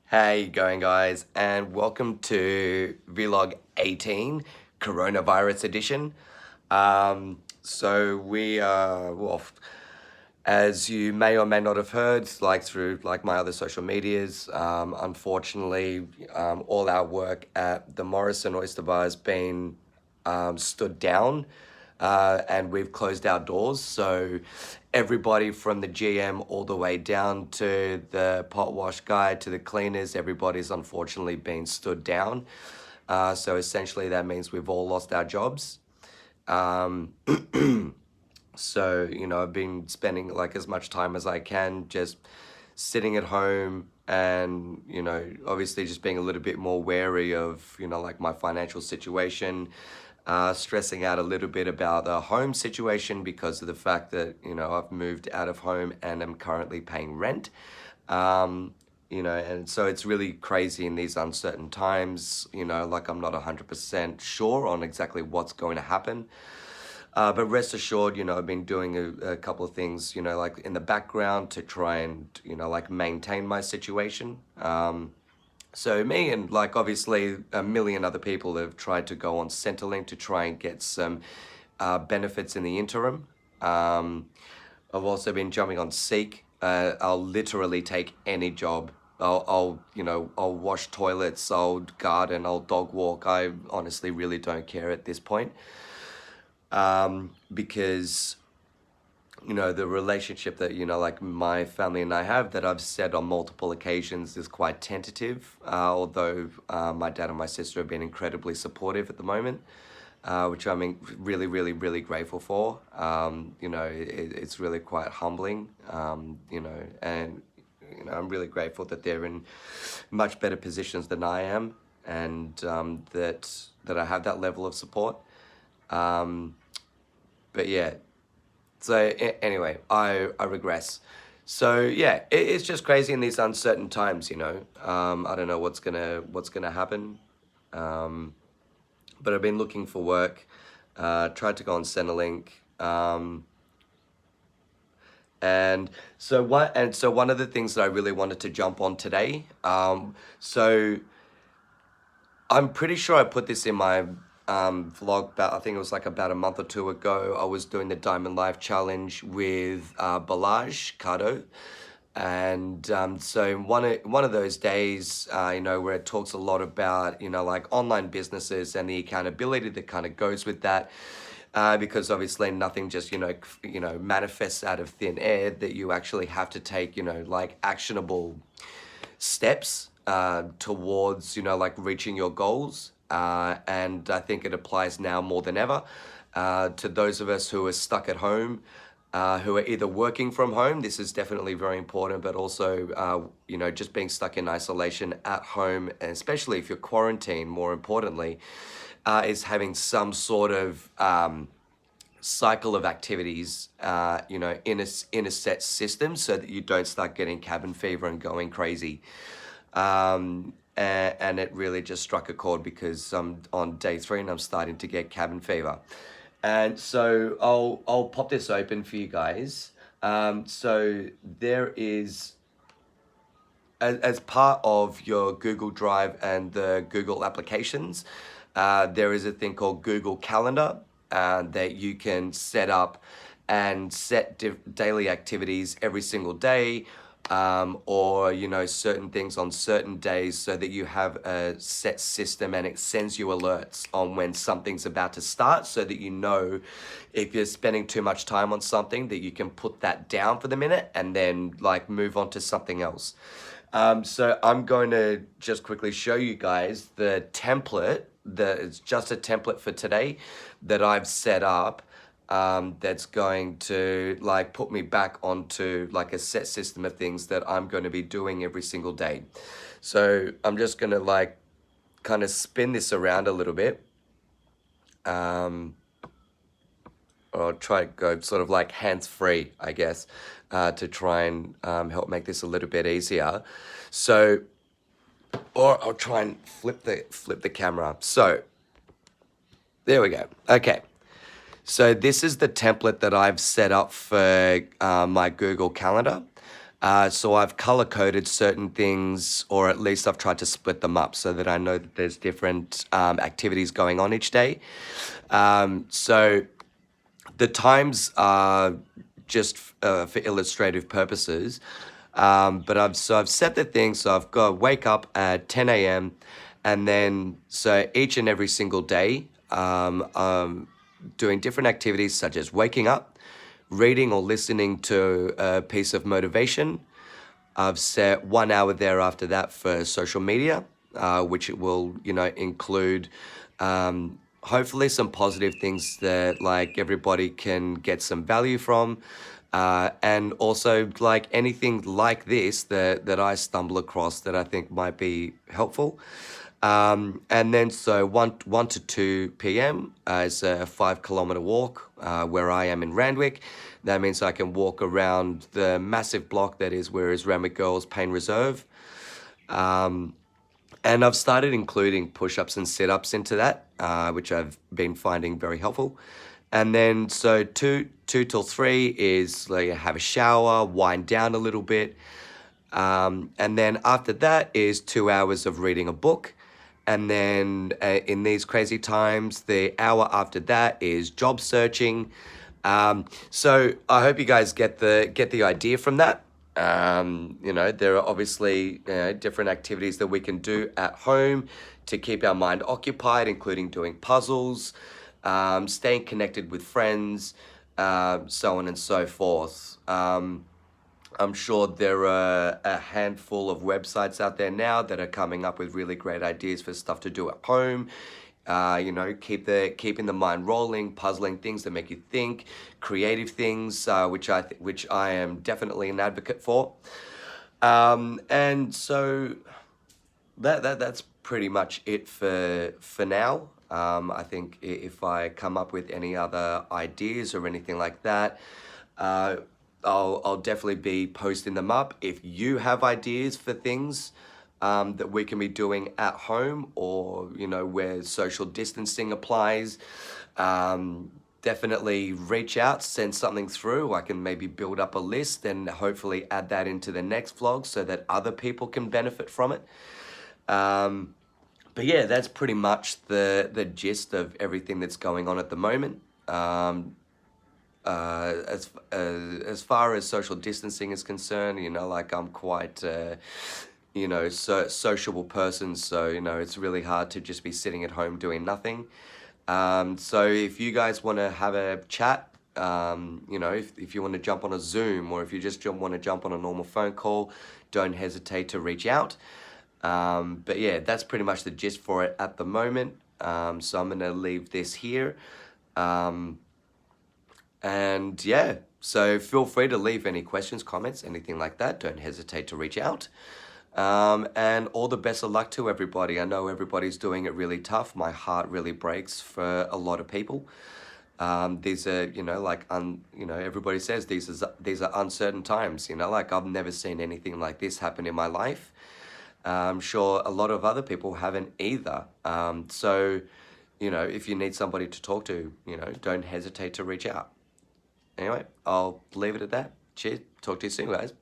How you going, guys? And welcome to Vlog 18, Coronavirus Edition. So we are, well, as you may or may not have heard, like through like my other social medias, unfortunately, all our work at the Morrison Oyster Bar has been stood down, and we've closed our doors. So everybody from the GM all the way down to the pot wash guy to the cleaners, everybody's unfortunately been stood down. So essentially, that means we've all lost our jobs. Um, so, I've been spending like as much time as I can just sitting at home and, obviously just being a little bit more wary of, like my financial situation, stressing out a little bit about the home situation because of the fact that, I've moved out of home and am currently paying rent. And so it's really crazy in these uncertain times, like I'm not 100% sure on exactly what's going to happen. But rest assured, I've been doing a couple of things, like in the background to try and, like maintain my situation. So me and like obviously a million other people have tried to go on Centrelink to try and get some benefits in the interim. I've also been jumping on Seek. I'll literally take any job. I'll wash toilets, I'll garden, I'll dog walk. I honestly really don't care at this point. Because the relationship that like my family and I have that I've said on multiple occasions is quite tentative, although my dad and my sister have been incredibly supportive at the moment, which I'm really really really grateful for. It's really quite humbling, and I'm really grateful that they're in much better positions than I am, and that I have that level of support. But yeah, so anyway, I regress. So yeah, it's just crazy in these uncertain times. I don't know what's gonna happen. But I've been looking for work. Tried to go on Centrelink. And so one of the things that I really wanted to jump on today. So I'm pretty sure I put this in my vlog about, I think it was like about a month or two ago. I was doing the Diamond Life Challenge with Balaj Cardo. And so one of those days, where it talks a lot about, like online businesses and the accountability that kind of goes with that. Because obviously nothing just, manifests out of thin air, that you actually have to take, like actionable steps towards, like reaching your goals. And I think it applies now more than ever to those of us who are stuck at home, who are either working from home. This is definitely very important, but also, just being stuck in isolation at home, and especially if you're quarantined, more importantly, is having some sort of cycle of activities, in a set system so that you don't start getting cabin fever and going crazy. And it really just struck a chord because I'm on day 3 and I'm starting to get cabin fever. And so I'll pop this open for you guys. So there is, as part of your Google Drive and the Google applications, there is a thing called Google Calendar that you can set up and set daily activities every single day, or certain things on certain days, so that you have a set system and it sends you alerts on when something's about to start, so that if you're spending too much time on something, that you can put that down for the minute and then like move on to something else. So I'm going to just quickly show you guys the template. It's just a template for today that I've set up, that's going to like put me back onto like a set system of things that I'm going to be doing every single day. So I'm just going to like kind of spin this around a little bit. Or I'll try to go sort of like hands-free, I guess, to try and help make this a little bit easier. So, or I'll try and flip the camera up. So, there we go. Okay. So this is the template that I've set up for my Google Calendar. So I've color coded certain things, or at least I've tried to split them up so that I know that there's different activities going on each day. So the times are just for illustrative purposes. But I've set the thing, so I've got to wake up at 10 a.m. and then so each and every single day, doing different activities such as waking up, reading or listening to a piece of motivation. I've set 1 hour there after that for social media, which it will, include hopefully some positive things that like everybody can get some value from. And also like anything like this that I stumble across that I think might be helpful. And then so 1 to 2 p.m. Is a 5 kilometer walk where I am in Randwick. That means I can walk around the massive block that is where is Randwick Girls Pain Reserve. And I've started including push-ups and sit-ups into that, which I've been finding very helpful. And then so two till three is like have a shower, wind down a little bit. And then after that is 2 hours of reading a book. And then in these crazy times, the hour after that is job searching. So I hope you guys get the idea from that. There are obviously different activities that we can do at home to keep our mind occupied, including doing puzzles, staying connected with friends, so on and so forth. I'm sure there are a handful of websites out there now that are coming up with really great ideas for stuff to do at home. Keeping the mind rolling, puzzling things that make you think, creative things, which I am definitely an advocate for. And so that's pretty much it for now. I think if I come up with any other ideas or anything like that, I'll definitely be posting them up. If you have ideas for things that we can be doing at home, or where social distancing applies, definitely reach out, send something through. I can maybe build up a list and hopefully add that into the next vlog so that other people can benefit from it. But yeah, that's pretty much the gist of everything that's going on at the moment. As far as social distancing is concerned, like I'm quite, sociable person. So, it's really hard to just be sitting at home doing nothing. So if you guys want to have a chat, if you want to jump on a Zoom, or if you just want to jump on a normal phone call, don't hesitate to reach out. But yeah, that's pretty much the gist for it at the moment. So I'm going to leave this here. And yeah, so feel free to leave any questions, comments, anything like that. Don't hesitate to reach out. And all the best of luck to everybody. I know everybody's doing it really tough. My heart really breaks for a lot of people. These are, everybody says these are uncertain times. Like I've never seen anything like this happen in my life. I'm sure a lot of other people haven't either. So, if you need somebody to talk to, don't hesitate to reach out. Anyway, I'll leave it at that. Cheers. Talk to you soon, guys.